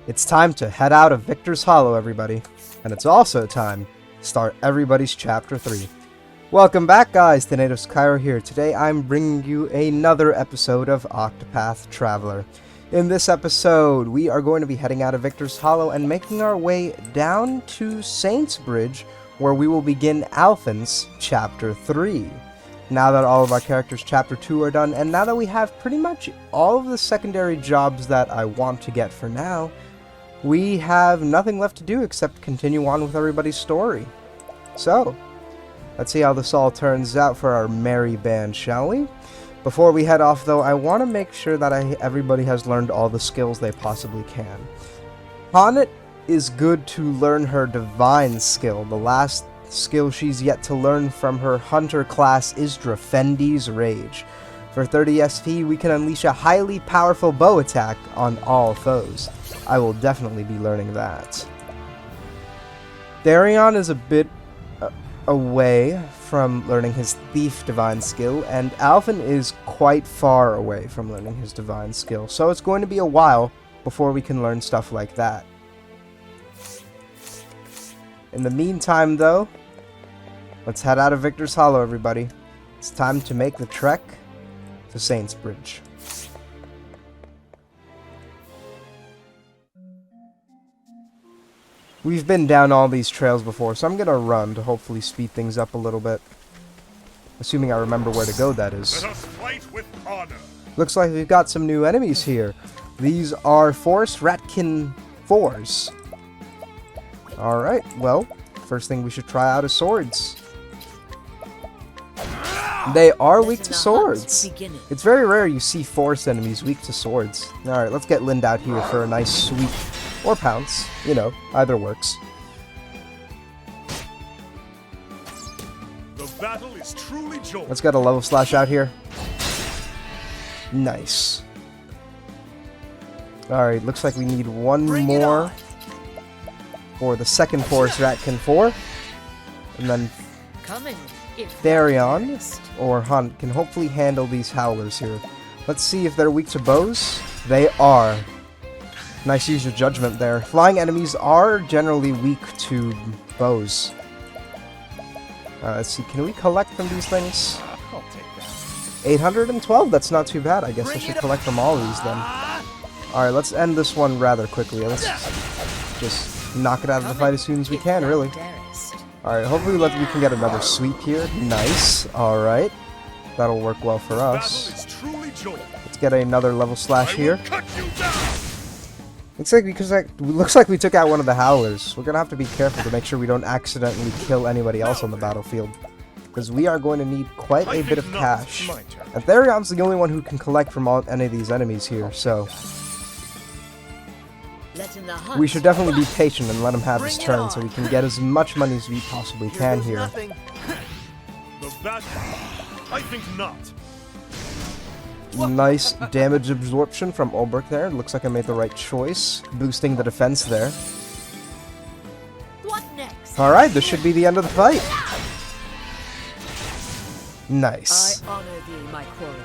It's time to head out of Victor's Hollow, everybody. And it's also time to start everybody's Chapter 3. Welcome back, guys, to Native Cairo here. Today I'm bringing you another episode of Octopath Traveler. In this episode, we are going to be heading out of Victor's Hollow and making our way down to Saintsbridge, where we will begin Alfyn's Chapter 3. Now that all of our characters' Chapter 2 are done, and now that we have pretty much all of the secondary jobs that I want to get for now, we have nothing left to do except continue on with everybody's story. So, let's see how this all turns out for our merry band, shall we? Before we head off, though, I want to make sure that everybody has learned all the skills they possibly can. Honnet is good to learn her Divine skill. The last skill she's yet to learn from her Hunter class is Drafendi's Rage. For 30 SP, we can unleash a highly powerful bow attack on all foes. I will definitely be learning that. Darion is a bit away from learning his Thief Divine skill, and Alfyn is quite far away from learning his Divine skill, so it's going to be a while before we can learn stuff like that. In the meantime, though, let's head out of Victor's Hollow, everybody. It's time to make the trek to Saintsbridge. We've been down all these trails before, so I'm gonna run to hopefully speed things up a little bit. Assuming I remember where to go, that is. Let us fight with honor. Looks like we've got some new enemies here. These are Forest Ratkin 4s. Alright, well, first thing we should try out is swords. They are weak to swords. It's very rare you see forest enemies weak to swords. Alright, let's get Lind out here for a nice sweep. Or pounce. You know, either works. The battle is truly joy. Let's get a level slash out here. Nice. Alright, looks like we need one more for the second Forest Ratkin 4. And then Darion or Hunt can hopefully handle these howlers here. Let's see if they're weak to bows. They are. Nice use of judgment there. Flying enemies are generally weak to bows. Let's see, can we collect from these things? I'll take that. 812, that's not too bad. I guess I should collect from all these then. Alright, let's end this one rather quickly. Let's just knock it out of the fight as soon as we can, really. Alright, hopefully we can get another sweep here. Nice. Alright. That'll work well for us. Let's get another level slash here. Looks like we took out one of the howlers. We're gonna have to be careful to make sure we don't accidentally kill anybody else on the battlefield, because we are going to need quite a bit of cash. And Tharion's the only one who can collect from any of these enemies here, so we should definitely be patient and let him have his turn so we can get as much money as we possibly can here. I think not. Nice damage absorption from Olberic there. Looks like I made the right choice, boosting the defense there. Alright, this should be the end of the fight. Nice. I honor thee, my quarry.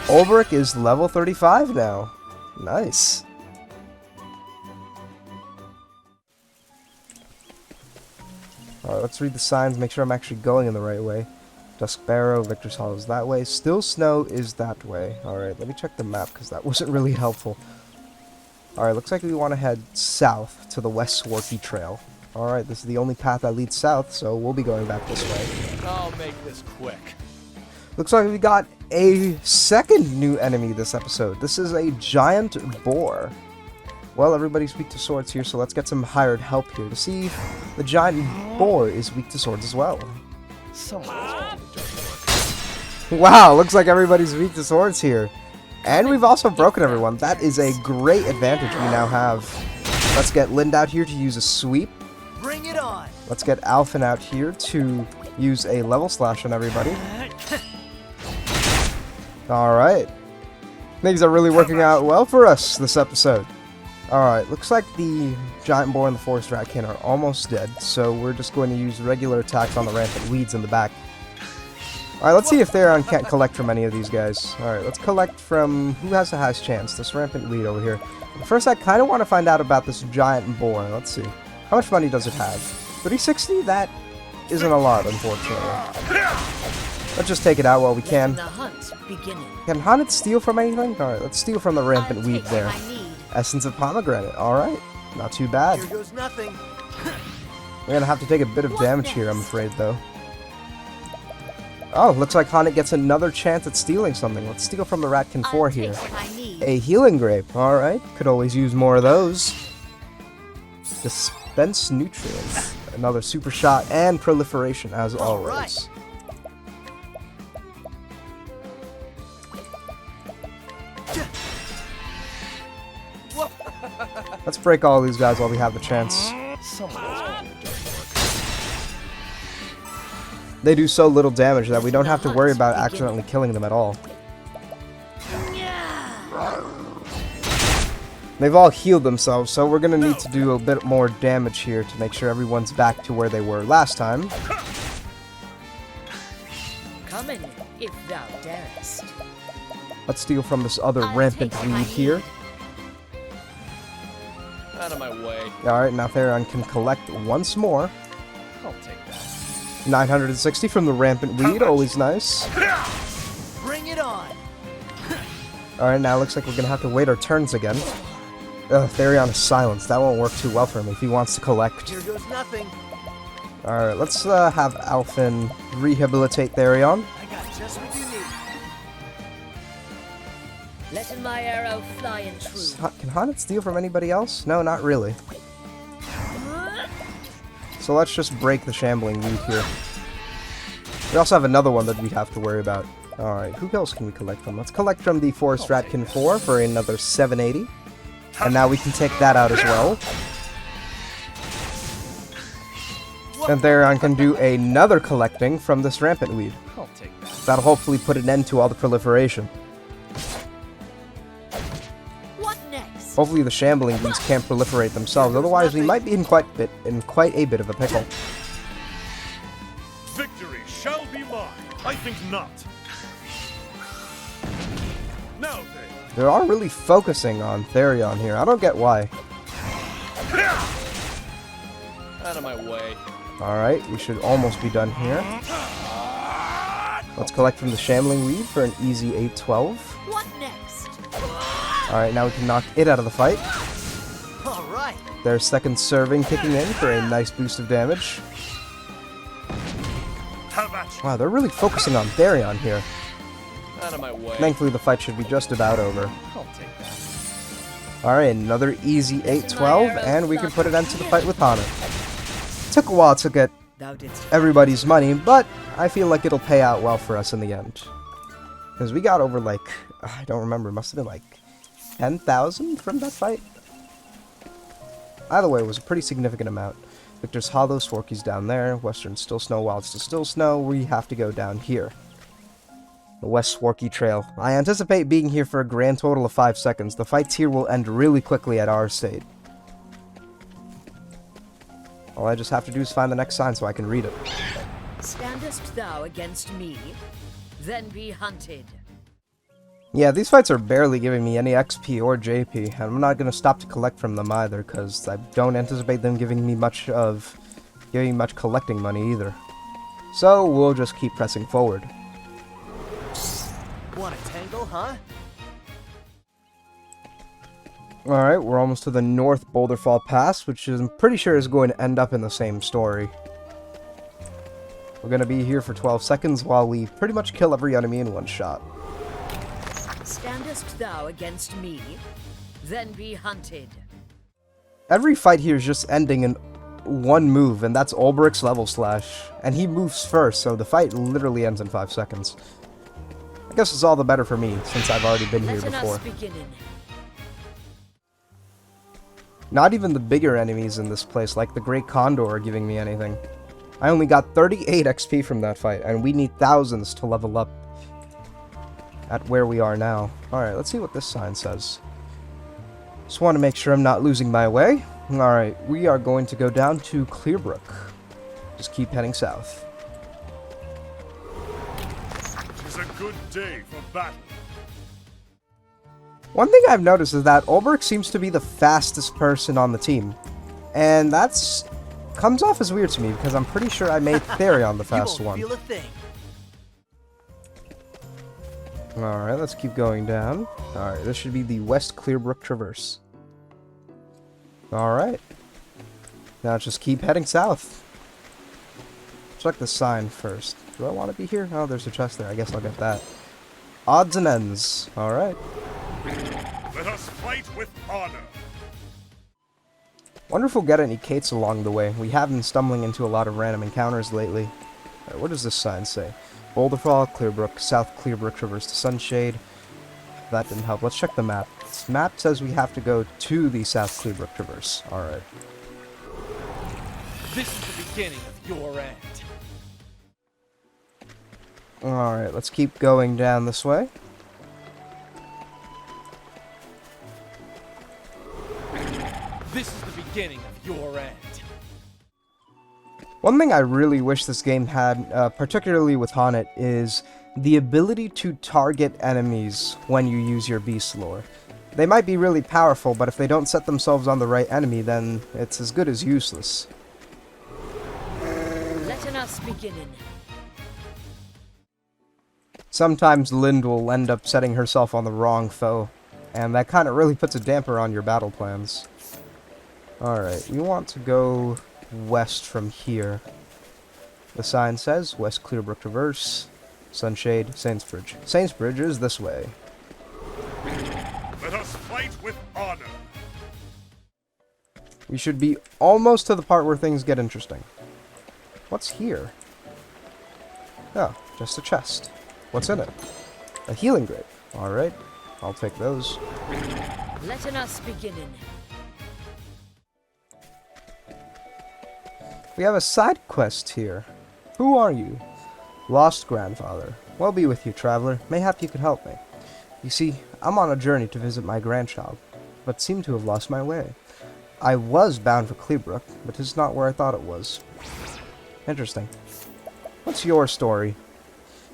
Olberic is level 35 now. Nice. Alright, let's read the signs, make sure I'm actually going in the right way. Dusk Barrow, Victor's Hollow is that way. Still Snow is that way. Alright, let me check the map because that wasn't really helpful. Alright, looks like we want to head south to the West Swarky Trail. Alright, this is the only path that leads south, so we'll be going back this way. I'll make this quick. Looks like we got a second new enemy this episode. This is a giant boar. Well, everybody's weak to swords here, so let's get some hired help here to see if the giant boar is weak to swords as well. Wow, looks like everybody's weak to swords here. And we've also broken everyone. That is a great advantage we now have. Let's get Lind out here to use a sweep. Bring it on. Let's get Alfyn out here to use a level slash on everybody. Alright. Things are really working out well for us this episode. Alright, looks like the giant boar and the forest ratkin are almost dead, so we're just going to use regular attacks on the rampant weeds in the back. Alright, let's see if Therion can't collect from any of these guys. Alright, let's collect from... Who has the highest chance? This rampant weed over here. First, I kind of want to find out about this giant boar. Let's see. How much money does it have? 360? That isn't a lot, unfortunately. Let's just take it out while we can. The hunt beginning. Can Haunted steal from anything? Alright, let's steal from the rampant weed there. Essence of pomegranate. Alright, not too bad. Here goes nothing. We're gonna have to take a bit of damage here, I'm afraid, though. Oh, looks like Haunted gets another chance at stealing something. Let's steal from the Ratkin 4 here. A healing grape. Alright, could always use more of those. Dispense nutrients. Another super shot and proliferation, as always. Let's break all these guys while we have the chance. They do so little damage that we don't have to worry about accidentally killing them at all. They've all healed themselves, so we're gonna need to do a bit more damage here to make sure everyone's back to where they were last time. Come in, if thou darest. Let's steal from this other rampant weed here. Out of my way. Alright, now Therion can collect once more. I'll take that. 960 from the rampant weed, always nice. Bring it on. Alright, now it looks like we're gonna have to wait our turns again. Ugh, Therion is silenced. That won't work too well for him if he wants to collect. Here goes nothing. Alright, let's have Alfyn rehabilitate Therion. I got just what you need. Letting my arrow fly and true. Can Haunted steal from anybody else? No, not really. So let's just break the shambling weed here. We also have another one that we'd have to worry about. Alright, who else can we collect from? Let's collect from the Forest Ratkin 4 for another 780. And now we can take that out as well. And Therion can do another collecting from this rampant weed. I'll take that. That'll hopefully put an end to all the proliferation. What next? Hopefully the shambling weeds can't proliferate themselves, otherwise we might be in quite a bit of a pickle. Victory shall be mine. I think not. Now then. They are really focusing on Therion here. I don't get why. Out of my way. Alright, we should almost be done here. Let's collect from the shambling weed for an easy 812. What next? Alright, now we can knock it out of the fight. All right. Their second serving kicking in for a nice boost of damage. Have at you. Wow, they're really focusing on Therion here. Out of my way. Thankfully the fight should be just about over. I'll take that. Alright, another easy 812, and we can put an end to the fight with Haunted. Took a while to get Thou didst. everybody's money, but I feel like it'll pay out well for us in the end. Because we got over like, I don't remember, it must have been like 10,000 from that fight? Either way, it was a pretty significant amount. Victor's Hollow, Swarky's down there, Western Still Snow, Wild Still Snow, we have to go down here. The West Swarky Trail. I anticipate being here for a grand total of 5 seconds. The fights here will end really quickly at our state. All I just have to do is find the next sign so I can read it. Standest thou against me? Then be hunted. Yeah, these fights are barely giving me any XP or JP, and I'm not going to stop to collect from them either, because I don't anticipate them giving me much collecting money either. So we'll just keep pressing forward. Want a tangle, huh? Alright, we're almost to the North Boulderfall Pass, which I'm pretty sure is going to end up in the same story. We're going to be here for 12 seconds while we pretty much kill every enemy in one shot. Standest thou against me? Then be hunted. Every fight here is just ending in one move, and that's Ulbrich's level slash. And he moves first, so the fight literally ends in 5 seconds. I guess it's all the better for me, since I've already been here before. Not even the bigger enemies in this place, like the Great Condor, are giving me anything. I only got 38 XP from that fight, and we need thousands to level up at where we are now. Alright, let's see what this sign says. Just want to make sure I'm not losing my way. Alright, we are going to go down to Clearbrook. Just keep heading south. good day for battle. One thing I've noticed is that Ulbrich seems to be the fastest person on the team. And that's comes off as weird to me because I'm pretty sure I made Therion the fast one. Feel a thing. Alright, let's keep going down. Alright, this should be the West Clearbrook Traverse. Alright. Now just keep heading south. Check the sign first. Do I want to be here? Oh, there's a chest there. I guess I'll get that. Odds and ends. Alright. Let us fight with honor. Wonder if we'll get any Kates along the way. We have been stumbling into a lot of random encounters lately. Alright, what does this sign say? Boulderfall, Clearbrook, South Clearbrook Traverse to Sunshade. That didn't help. Let's check the map. This map says we have to go to the South Clearbrook Traverse. Alright. This is the beginning of your end. Alright, let's keep going down this way. This is the beginning of your end. One thing I really wish this game had, particularly with Haunted, is the ability to target enemies when you use your beast lore. They might be really powerful, but if they don't set themselves on the right enemy, then it's as good as useless. Let us begin. Sometimes Lind will end up setting herself on the wrong foe, and that kind of really puts a damper on your battle plans. Alright, we want to go west from here. The sign says West Clearbrook Traverse, Sunshade, Saintsbridge. Saintsbridge is this way. Let us fight with honor. We should be almost to the part where things get interesting. What's here? Oh, just a chest. What's in it? A healing grape. Alright, I'll take those. Let us begin. We have a side quest here. Who are you? Lost grandfather. Well be with you, traveler. Mayhap you could help me. You see, I'm on a journey to visit my grandchild, but seem to have lost my way. I was bound for Clearbrook, but it's not where I thought it was. Interesting. What's your story?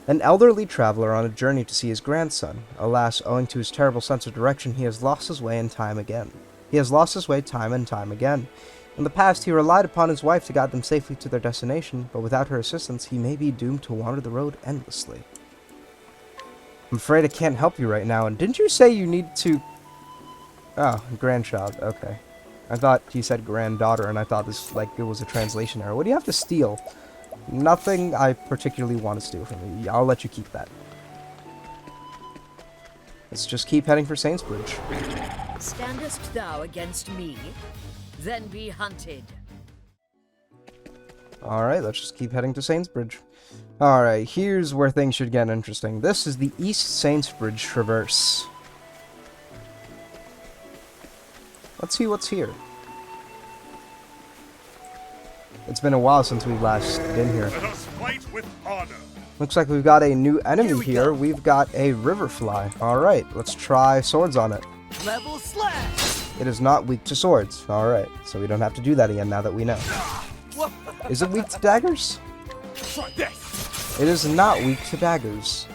An elderly traveler on a journey to see his grandson. Alas, owing to his terrible sense of direction, he has lost his way and time again. Time and time again. In the past, he relied upon his wife to guide them safely to their destination, but without her assistance, he may be doomed to wander the road endlessly. I'm afraid I can't help you right now, and didn't you say you need to... Oh, grandchild, okay. I thought you said granddaughter, and I thought this, like, it was a translation error. What do you have to steal? Nothing I particularly want to steal from you. I'll let you keep that. Let's just keep heading for Saintsbridge. Standest thou against me? Then be hunted. Alright, let's just keep heading to Saintsbridge. Alright, here's where things should get interesting. This is the East Saintsbridge Traverse. Let's see what's here. It's been a while since we've last been here. Let us fight with honor. Looks like we've got a new enemy here. We've got a riverfly. Alright, let's try swords on it. Level slash. It is not weak to swords. Alright, so we don't have to do that again now that we know. Is it weak to daggers? Try this. It is not weak to daggers.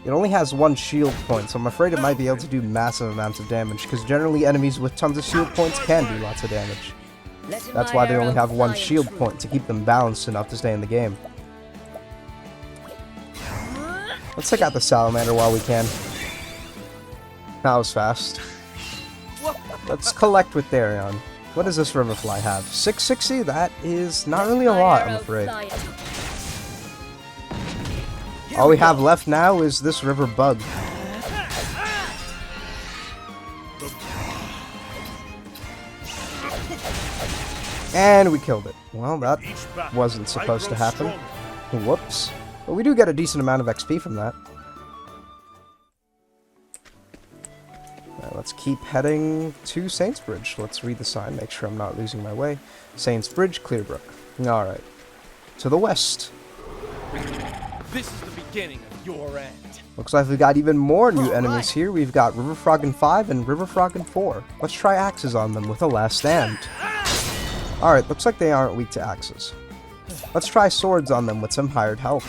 It only has one shield point, so I'm afraid it might be able to do massive amounts of damage, because generally enemies with tons of shield points can do lots of damage. That's why they only have one shield point, to keep them balanced enough to stay in the game. Let's take out the salamander while we can. That was fast. Let's collect with Therion. What does this riverfly have? 660? That is not really a lot, I'm afraid. All we have left now is this river bug. And we killed it. Well, that wasn't supposed to happen. Whoops. But we do get a decent amount of XP from that. Let's keep heading to Saintsbridge. Let's read the sign, make sure I'm not losing my way. Saintsbridge, Clearbrook. Alright. To the west. This is the beginning of your end. Looks like we've got even more new enemies here. We've got Riverfrog in 5 and Riverfrog in 4. Let's try axes on them with a last stand. Alright, looks like they aren't weak to axes. Let's try swords on them with some hired help.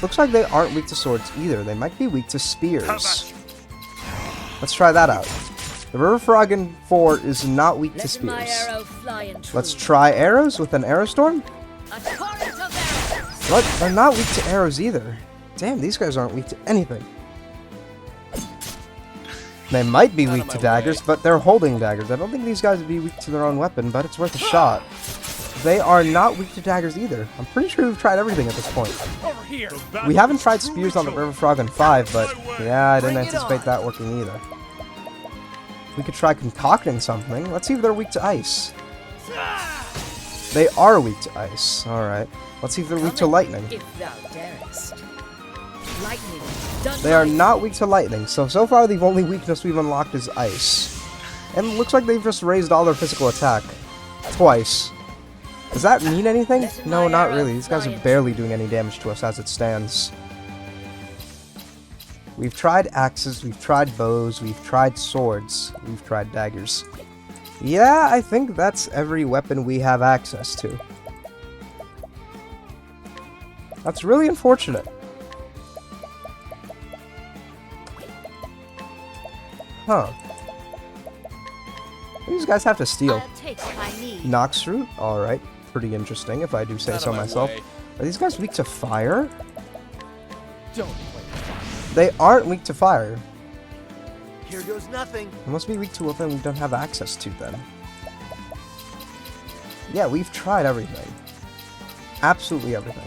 Looks like they aren't weak to swords either. They might be weak to spears. Have at you. Let's try that out. The River Frog in 4 is not weak to Let my spears. arrow fly and true. Let's try arrows with an arrow storm. A torrent of arrows. What? They're not weak to arrows either. Damn, these guys aren't weak to anything. They might be weak to daggers, but they're holding daggers. I don't think these guys would be weak to their own weapon, but it's worth a shot. They are not weak to daggers either. I'm pretty sure we've tried everything at this point. Over here. We haven't tried spears on the River Frog in 5, but yeah, I didn't anticipate that working either. We could try concocting something. Let's see if they're weak to ice. They are weak to ice. Alright. Let's see if they're weak to lightning. If thou darest. Lightning. Done They are right. not weak to lightning, so far the only weakness we've unlocked is ice. And it looks like they've just raised all their physical attack. Twice. Does that mean anything? No, not really. These guys are barely doing any damage to us as it stands. We've tried axes, we've tried bows, we've tried swords, we've tried daggers. Yeah, I think that's every weapon we have access to. That's really unfortunate. Huh. These guys have to steal. I'll take what I need. Nox root? Alright. Pretty interesting, if I do say Out of so my myself. way. Are these guys weak to fire? Don't play fire. They aren't weak to fire. Here goes nothing. They must be weak to a weapon we don't have access to then. Yeah, we've tried everything. Absolutely everything.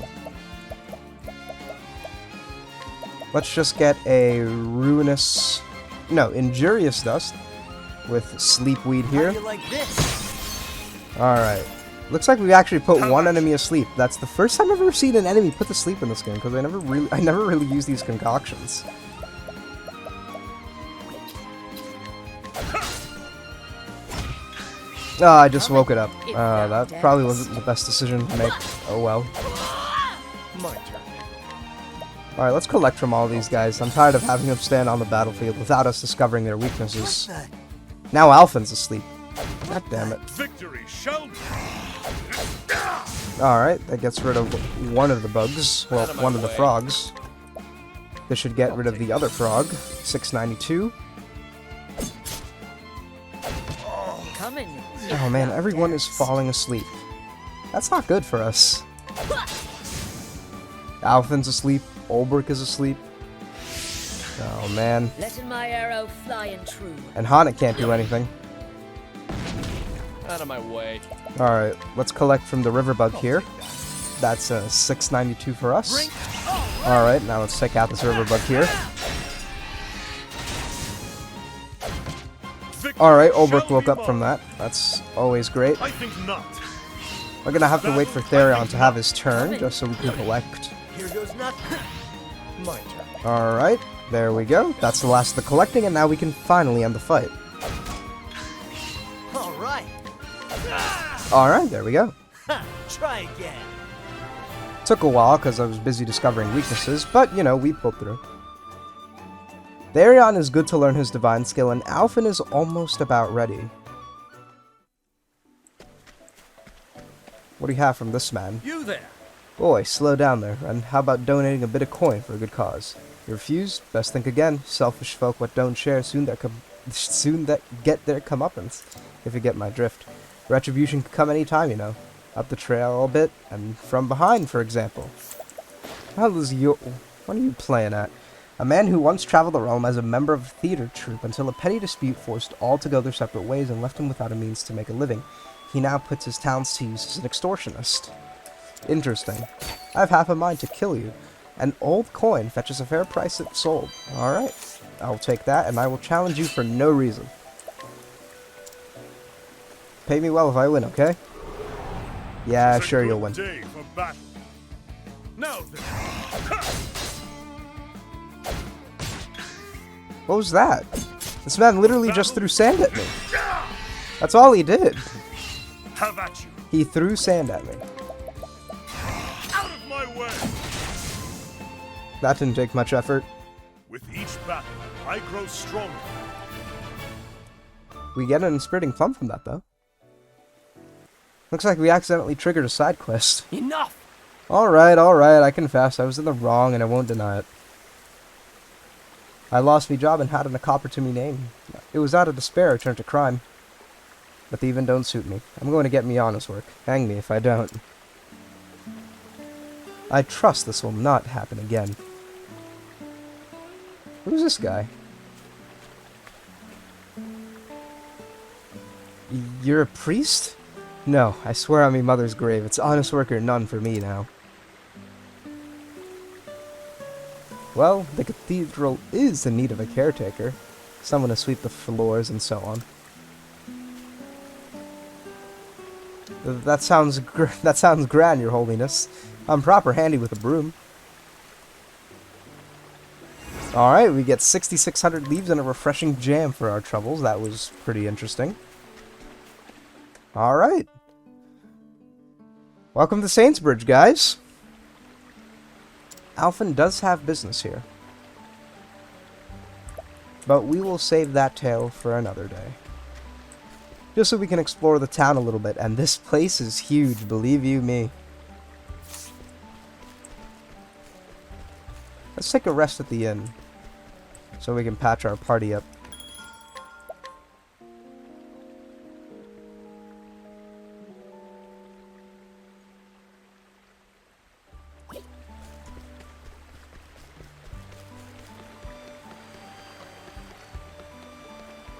Let's just get a ruinous... No, injurious dust with sleepweed How here. do you like this? Alright. Looks like we actually put one enemy asleep. That's the first time I've ever seen an enemy put to sleep in this game, because I never really use these concoctions. Ah, I just woke it up. That probably wasn't the best decision to make. Oh well. My turn. Alright, let's collect from all these guys. I'm tired of having them stand on the battlefield without us discovering their weaknesses. That Now Alfyn's asleep. God damn it. Victory shall be. Alright, that gets rid of one of the bugs. Well, Out of my one of the way. frogs. This should get rid of the other frog. 692. Coming. Oh man, everyone is falling asleep. That's not good for us. Alfyn's asleep. Olberg is asleep. Oh man. Letting my arrow fly and true. And Hanukkh can't do anything. Out of my way. Alright, let's collect from the river bug here. That's 692 for us. Alright, now let's take out this river bug here. Alright, Olberg woke up from that. That's always great. I think not. We're gonna have to wait for Therion to have his turn, just so we can collect. here goes nothing. My turn. Alright, there we go. That's the last of the collecting, and now we can finally end the fight. All right. Alright, there we go. Ha, try again. Took a while because I was busy discovering weaknesses, but you know, we pulled through. Therion is good to learn his divine skill, and Alfyn is almost about ready. What do you have from this man? You there. Boy, slow down there, and how about donating a bit of coin for a good cause? You refuse? Best think again. Selfish folk what don't share soon that get their comeuppance, if you get my drift. Retribution can come any time, you know. Up the trail a bit, and from behind, for example. What are you playing at? A man who once traveled the realm as a member of a theater troupe until a petty dispute forced all to go their separate ways and left him without a means to make a living. He now puts his talents to use as an extortionist. Interesting. I have half a mind to kill you. An old coin fetches a fair price if sold. Alright. I will take that, and I will challenge you for no reason. Pay me well if I win, okay? Yeah, It's a sure good you'll win. Day for battle. Now then. What was that? This man literally just threw sand at me. That's all he did. Have at you. He threw sand at me. Out of my way. That didn't take much effort. With each battle, I grow stronger. We get an inspiriting fun from that, though. Looks like we accidentally triggered a side quest. Enough. Alright, I confess. I was in the wrong and I won't deny it. I lost me job and hadn't a copper to me name. It was out of despair I turned to crime. But thieving don't suit me. I'm going to get me honest work. Hang me if I don't. I trust this will not happen again. Who's this guy? You're a priest? No, I swear on me mother's grave. It's honest work or none for me now. Well, the cathedral is in need of a caretaker. Someone to sweep the floors and so on. That sounds grand, your holiness. I'm proper handy with a broom. Alright, we get 6,600 leaves and a refreshing jam for our troubles. That was pretty interesting. Alright. Welcome to Saintsbridge, guys. Alfyn does have business here. But we will save that tale for another day. Just so we can explore the town a little bit. And this place is huge, believe you me. Let's take a rest at the inn. So we can patch our party up.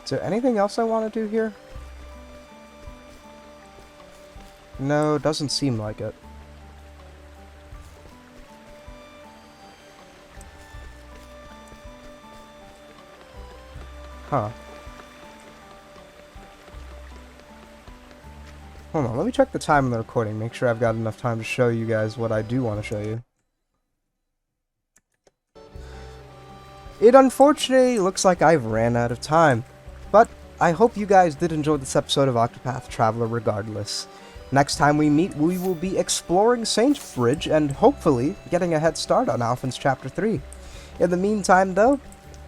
Is there anything else I want to do here? No, doesn't seem like it. Huh. Hold on, let me check the time of the recording, make sure I've got enough time to show you guys what I do want to show you. It unfortunately looks like I've ran out of time, but I hope you guys did enjoy this episode of Octopath Traveler regardless. Next time we meet, we will be exploring Saintsbridge and hopefully getting a head start on Alfyn's Chapter 3. In the meantime, though,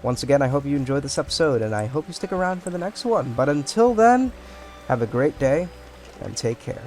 once again, I hope you enjoyed this episode, and I hope you stick around for the next one. But until then, have a great day, and take care.